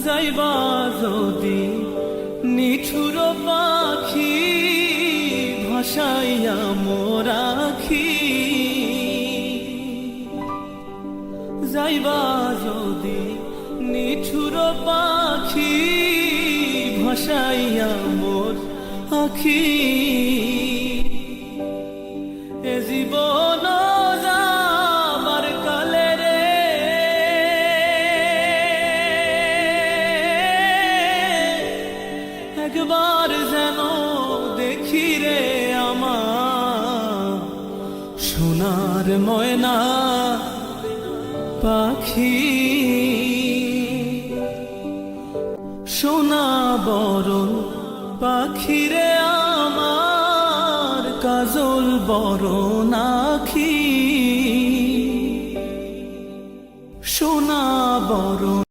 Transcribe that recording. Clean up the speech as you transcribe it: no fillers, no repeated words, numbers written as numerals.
যাইবা যদি নিঠুর পাখি ভাসাইয়া মোর আখি, যাইবা যদি নিঠুর পাখি ভাসাইয়া মোর আখি, এ জীবন যাবার কালে রে একবার যেন দেখি রে আমার সোনার ময়না পাখি, সোনা বরণ পাখি রে আমার কাজল বরণ আখি, সোনা বরণ।